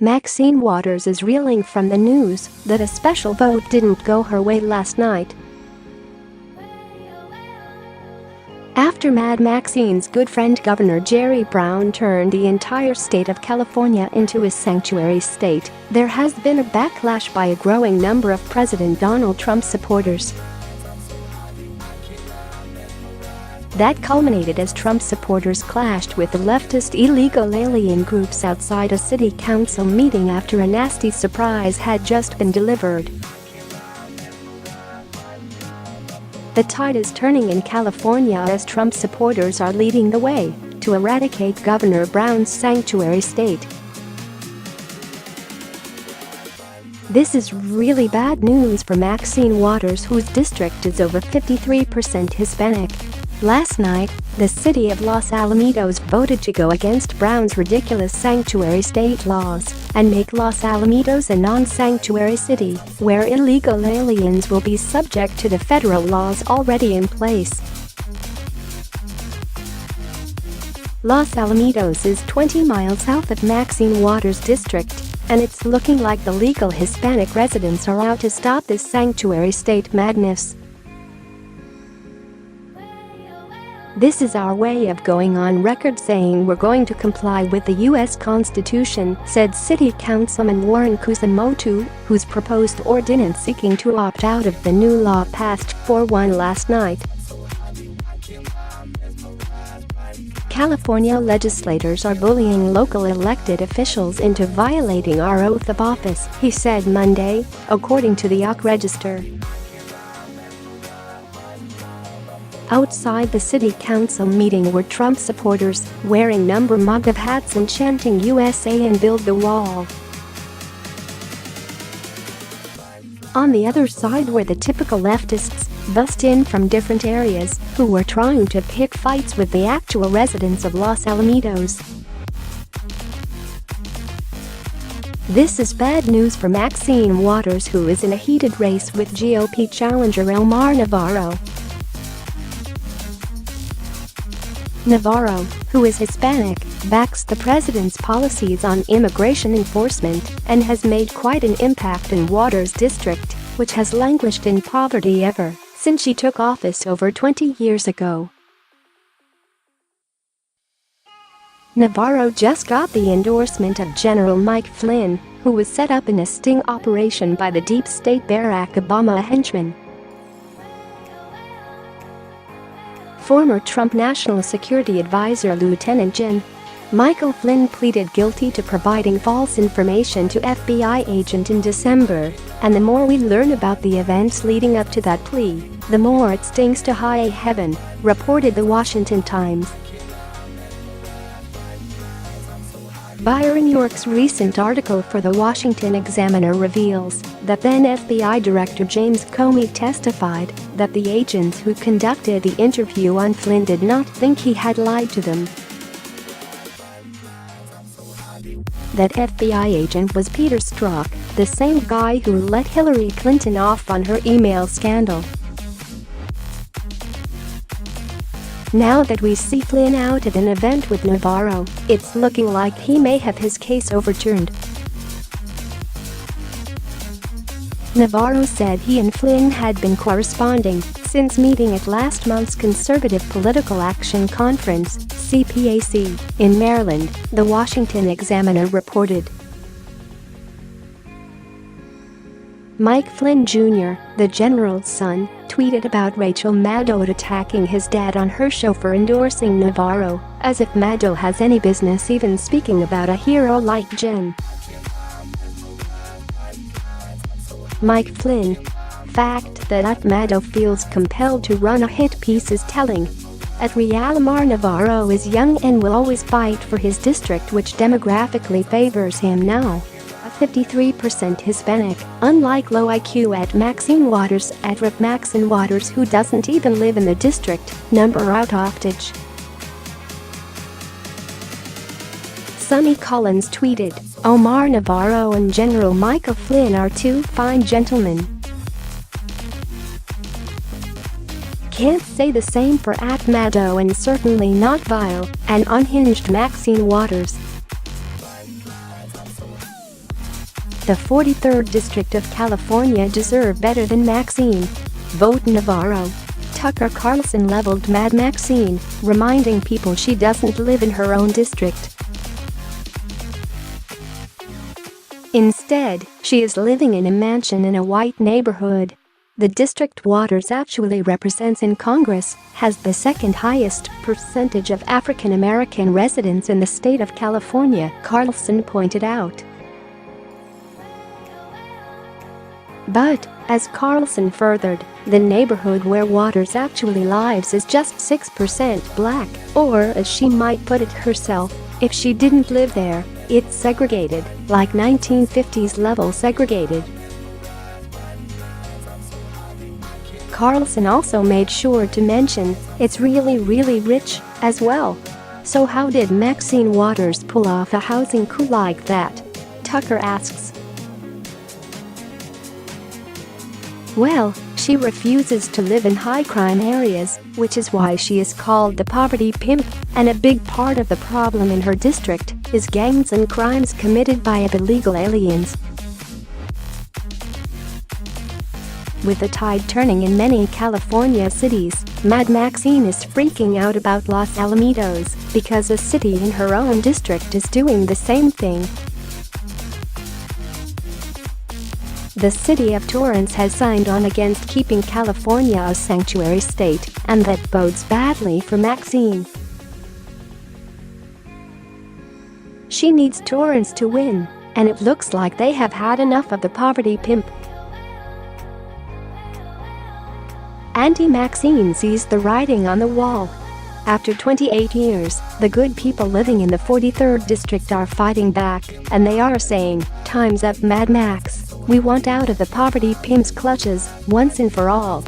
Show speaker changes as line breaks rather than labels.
Maxine Waters is reeling from the news that a special vote didn't go her way last night. After Maxine's good friend Governor Jerry Brown turned the entire state of California into a sanctuary state, there has been a backlash by a growing number of President Donald Trump supporters. That culminated as Trump supporters clashed with the leftist illegal alien groups outside a city council meeting after a nasty surprise had just been delivered. The tide is turning in California as Trump supporters are leading the way to eradicate Governor Brown's sanctuary state. This is really bad news for Maxine Waters, whose district is over 53% Hispanic. Last night, the city of Los Alamitos voted to go against Brown's ridiculous sanctuary state laws and make Los Alamitos a non-sanctuary city, where illegal aliens will be subject to the federal laws already in place. Los Alamitos is 20 miles south of Maxine Waters' district, and it's looking like the legal Hispanic residents are out to stop this sanctuary state madness. "This is our way of going on record saying we're going to comply with the U.S. Constitution," said City Councilman Warren Kusamoto, whose proposed ordinance seeking to opt out of the new law passed 4-1 last night. California legislators are bullying local elected officials into violating our oath of office, he said Monday, according to the Oak Register. Outside the city council meeting were Trump supporters, wearing number MAGA hats and chanting USA and build the wall. On the other side were the typical leftists, bussed in from different areas, who were trying to pick fights with the actual residents of Los Alamitos. This is bad news for Maxine Waters, who is in a heated race with GOP challenger Omar Navarro. Navarro, who is Hispanic, backs the president's policies on immigration enforcement and has made quite an impact in Waters' district, which has languished in poverty ever since she took office over 20 years ago. Navarro just got the endorsement of General Mike Flynn, who was set up in a sting operation by the deep state Barack Obama henchman. Former Trump National Security Advisor Lieutenant Gen. Michael Flynn pleaded guilty to providing false information to FBI agent in December, and the more we learn about the events leading up to that plea, the more it stings to high heaven, reported the Washington Times. Byron York's recent article for the Washington Examiner reveals that then FBI Director James Comey testified that the agents who conducted the interview on Flynn did not think he had lied to them. That FBI agent was Peter Strzok, the same guy who let Hillary Clinton off on her email scandal. Now that we see Flynn out at an event with Navarro, it's looking like he may have his case overturned. Navarro said he and Flynn had been corresponding since meeting at last month's Conservative Political Action Conference, CPAC, in Maryland, the Washington Examiner reported. Mike Flynn Jr., the general's son, tweeted about Rachel Maddow attacking his dad on her show for endorsing Navarro, as if Maddow has any business even speaking about a hero like Jen. Mike Flynn. Fact that Maddow feels compelled to run a hit piece is telling. At Omar Navarro is young and will always fight for his district, which demographically favors him now. 53% Hispanic, unlike low IQ at Maxine Waters, Maxine Waters, who doesn't even live in the district, number out oftage. Sonny Collins tweeted, "Omar Navarro and General Michael Flynn are two fine gentlemen." Can't say the same for Maddow, and certainly not vile and unhinged Maxine Waters. The 43rd District of California deserve better than Maxine. Vote Navarro. Tucker Carlson leveled Mad Maxine, reminding people she doesn't live in her own district. Instead, she is living in a mansion in a white neighborhood. The district Waters actually represents in Congress has the second highest percentage of African American residents in the state of California, Carlson pointed out. But, as Carlson furthered, the neighborhood where Waters actually lives is just 6% black, or as she might put it herself, if she didn't live there, it's segregated, like 1950s level segregated. Carlson also made sure to mention it's really rich as well. So how did Maxine Waters pull off a housing coup like that? Tucker asks. Well, she refuses to live in high-crime areas, which is why she is called the poverty pimp, and a big part of the problem in her district is gangs and crimes committed by illegal aliens. With the tide turning in many California cities, Mad Maxine is freaking out about Los Alamitos because a city in her own district is doing the same thing. The city of Torrance has signed on against keeping California a sanctuary state, and that bodes badly for Maxine. She needs Torrance to win, and it looks like they have had enough of the poverty pimp. Anti-Maxine sees the writing on the wall. After 28 years, the good people living in the 43rd district are fighting back, and they are saying, "Time's up, Mad Max. We want out of the poverty pimp's clutches, once and for all."